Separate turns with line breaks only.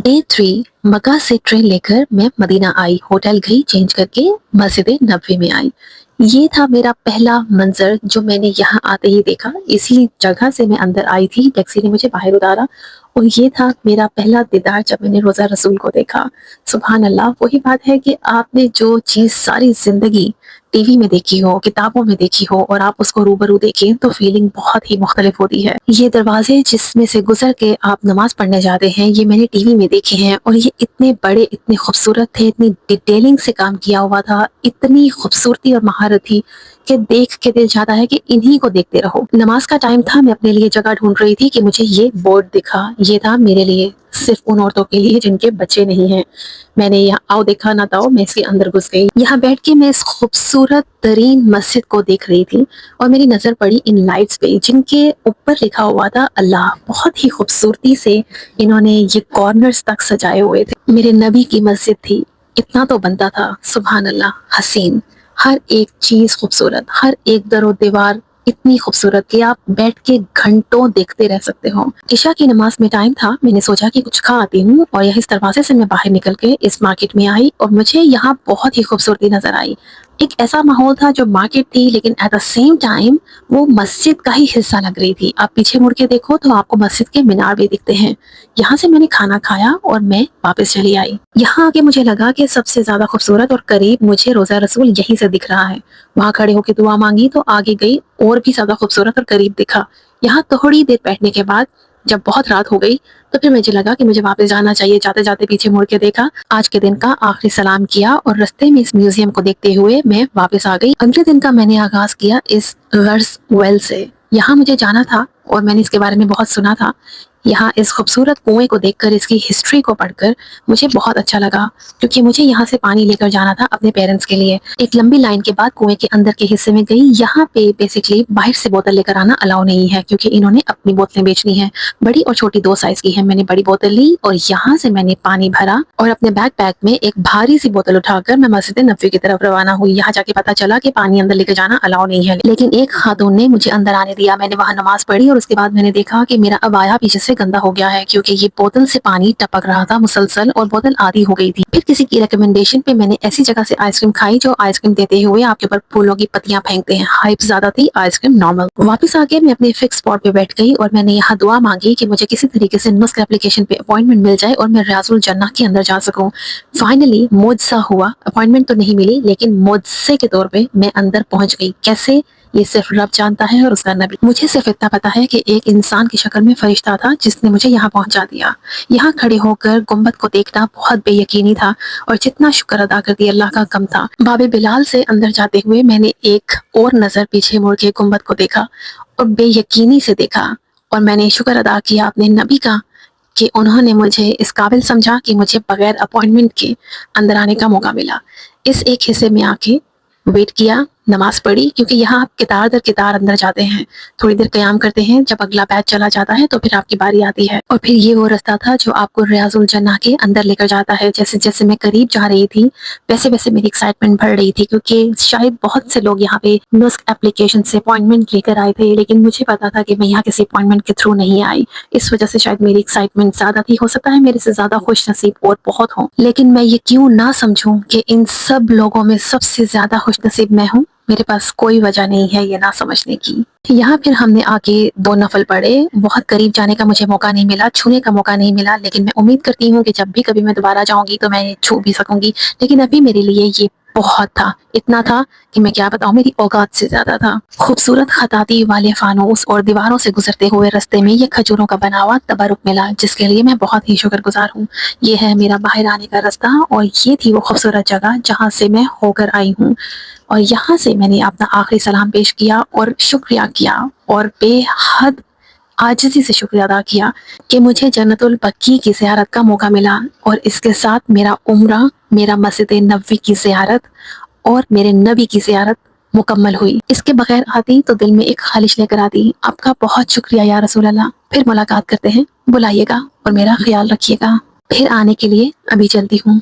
Day 3 मक्का से train लेकर मैं मदीना आई, होटल गई, चेंज करके मस्जिद नबवी में आई। ये था मेरा पहला मंजर जो मैंने यहाँ आते ही देखा। इसी जगह से मैं अंदर आई थी, टैक्सी ने मुझे बाहर उतारा और ये था मेरा पहला दीदार जब मैंने रोज़ा रसूल को देखा। सुभान अल्लाह, वही बात है कि आपने जो चीज़ सारी ज़िंदगी टीवी में देखी हो, किताबों में देखी हो और आप उसको रूबरू देखें तो फीलिंग बहुत ही मुख्तलिफ होती है। ये दरवाजे जिसमें से गुजर के आप नमाज पढ़ने जाते हैं, ये मैंने टीवी में देखे हैं और ये इतने बड़े, इतने खूबसूरत थे, इतनी डिटेलिंग से काम किया हुआ था, इतनी खूबसूरती और महारत थी कि देख के दिल चाहता है कि इन्हीं को देखते रहो। नमाज का टाइम था, मैं अपने लिए जगह ढूंढ रही थी कि मुझे ये बोर्ड दिखा। ये था मेरे लिए, सिर्फ उन औरतों के लिए जिनके बच्चे नहीं हैं। मैंने यहाँ आओ देखा ना ताओ, मैं इसके अंदर घुस गई। यहाँ बैठ के मैं इस खूबसूरत तरीन मस्जिद को देख रही थी और मेरी नजर पड़ी इन लाइट्स पे जिनके ऊपर लिखा हुआ था अल्लाह। बहुत ही खूबसूरती से इन्होंने ये कॉर्नर्स तक सजाए हुए थे। मेरे नबी की मस्जिद थी, इतना तो बनता था। सुभान अल्लाह, हसीन, हर एक चीज खूबसूरत, हर एक दरो दीवार इतनी खूबसूरत कि आप बैठ के घंटों देखते रह सकते हो। इशा की नमाज में टाइम था, मैंने सोचा कि कुछ खा आती हूँ और यह इस दरवाजे से मैं बाहर निकल के इस मार्केट में आई और मुझे यहाँ बहुत ही खूबसूरती नजर आई। एक ऐसा माहौल था जो मार्केट थी लेकिन एट द सेम टाइम वो मस्जिद का ही हिस्सा लग रही थी। आप पीछे मुड़ के देखो तो आपको मस्जिद के मीनार भी दिखते हैं। यहाँ से मैंने खाना खाया और मैं वापस चली आई। यहाँ आके मुझे लगा कि सबसे ज्यादा खूबसूरत और करीब मुझे रोजा रसूल यहीं से दिख रहा है। वहां खड़े होकर दुआ मांगी तो आगे गई और भी ज्यादा खूबसूरत और करीब दिखा। यहाँ थोड़ी देर बैठने के बाद जब बहुत रात हो गई तो फिर मुझे लगा कि मुझे वापस जाना चाहिए। जाते जाते पीछे मुड़ के देखा, आज के दिन का आखिरी सलाम किया और रास्ते में इस म्यूजियम को देखते हुए मैं वापस आ गई। अगले दिन का मैंने आगाज किया इस गर्स वेल से। यहाँ मुझे जाना था और मैंने इसके बारे में बहुत सुना था। यहाँ इस खूबसूरत कुएं को देखकर, इसकी हिस्ट्री को पढ़कर मुझे बहुत अच्छा लगा क्योंकि मुझे यहाँ से पानी लेकर जाना था अपने पेरेंट्स के लिए। एक लंबी लाइन के बाद कुएं के अंदर के हिस्से में गई। यहाँ पे बेसिकली बाहर से बोतल लेकर आना अलाउ नहीं है क्योंकि इन्होंने अपनी बोतलें बेचनी है। बड़ी और छोटी दो साइज की है। मैंने बड़ी बोतल ली और यहाँ से मैंने पानी भरा और अपने बैकपैक में एक भारी सी बोतल उठाकर मैं मस्जिद नबवी की तरफ रवाना हुई। यहाँ जाके पता चला कि पानी अंदर लेकर जाना अलाउ नहीं है, लेकिन एक खातून ने मुझे अंदर आने दिया। मैंने वहाँ नमाज पढ़ी और उसके बाद मैंने देखा कि मेरा अबाया पीछे से गंदा हो गया है क्योंकि ये बोतल से पानी टपक रहा था मुसलसल और बोतल आधी हो गई थी। फिर किसी की रिकमेंडेशन पे मैंने ऐसी जगह से आइसक्रीम खाई जो आइसक्रीम देते हुए आपके ऊपर फूलों की पत्तियां फेंकते हैं। हाइप ज्यादा थी, आइसक्रीम नॉर्मल। वापस आके मैं अपने फिक्स स्पॉट पे बैठ गई और मैंने यहाँ दुआ मांगी कि मुझे किसी तरीके से नुस्ख एप्लीकेशन पे अपॉइंटमेंट मिल जाए और मैं रियाजुल जन्नह के अंदर जा सकूं। फाइनली मुझसा हुआ, अपॉइंटमेंट तो नहीं मिली लेकिन मुझसे के तौर पे मैं अंदर पहुंच गई। कैसे, ये सिर्फ रब जानता है और उसका नबी। मुझे सिर्फ इतना पता है कि एक इंसान की शक्ल में फरिश्ता था जिसने मुझे यहाँ पहुंचा दिया। यहाँ खड़े होकर गुम्बद को देखना बहुत बेयकीनी था और जितना शुक्र अदा करती अल्लाह का कम था। बाबे बिलाल से अंदर जाते हुए मैंने एक और नजर पीछे मुड़ के गुम्बद को देखा और बेयकीनी से देखा और मैंने शुक्र अदा किया अपने नबी का कि उन्होंने मुझे इस काबिल समझा कि मुझे बगैर अपॉइंटमेंट के अंदर आने का मौका मिला। इस एक हिस्से में आके वेट किया, नमाज पढ़ी क्योंकि यहाँ आप कितार दर कितार अंदर जाते हैं, थोड़ी देर क़याम करते हैं, जब अगला बैच चला जाता है तो फिर आपकी बारी आती है। और फिर ये वो रास्ता था जो आपको रियाजुल जन्नह के अंदर लेकर जाता है। जैसे जैसे मैं करीब जा रही थी वैसे वैसे मेरी एक्साइटमेंट बढ़ रही थी क्योंकि शायद बहुत से लोग यहाँ पे नुस्ख एप्लीकेशन से अपॉइंटमेंट लेकर आए थे लेकिन मुझे पता था कि मैं यहाँ किसी अपॉइंटमेंट के थ्रू नहीं आई। इस वजह से शायद मेरी एक्साइटमेंट ज्यादा थी। हो सकता है मेरे से ज्यादा खुश नसीब और बहुत हो, लेकिन मैं ये क्यों ना समझूं कि इन सब लोगों में सबसे ज्यादा खुश नसीब मैं हूँ। मेरे पास कोई वजह नहीं है ये ना समझने की। यहाँ फिर हमने आके 2 नफल पढ़े। बहुत करीब जाने का मुझे मौका नहीं मिला, छूने का मौका नहीं मिला, लेकिन मैं उम्मीद करती हूँ कि जब भी कभी मैं दोबारा जाऊंगी तो मैं छू भी सकूंगी। लेकिन अभी मेरे लिए ये बहुत था, इतना था कि मैं क्या बताऊं, मेरी औकात से ज्यादा था। खूबसूरत खताती वाले फानूस और दीवारों से गुजरते हुए रास्ते में ये खजूरों का बना हुआ तबरुक मिला जिसके लिए मैं बहुत ही शुक्रगुजार हूँ। ये है मेरा बाहर आने का रास्ता और ये थी वो खूबसूरत जगह जहाँ से मैं होकर आई हूँ। और यहाँ से मैंने अपना आखिरी सलाम पेश किया और शुक्रिया किया और बेहद आजिज़ी से शुक्रिया अदा किया कि मुझे जन्नतुल बकी की ज़ियारत का मौका मिला और इसके साथ मेरा उम्रा, मेरा मस्जिद नबवी की ज़ियारत और मेरे नबी की ज़ियारत मुकम्मल हुई। इसके बगैर आती तो दिल में एक खालिश लेकर आती। आपका बहुत शुक्रिया या रसूल अल्लाह। फिर मुलाकात करते हैं, बुलाइएगा और मेरा ख्याल रखिएगा। फिर आने के लिए अभी चलती हूँ।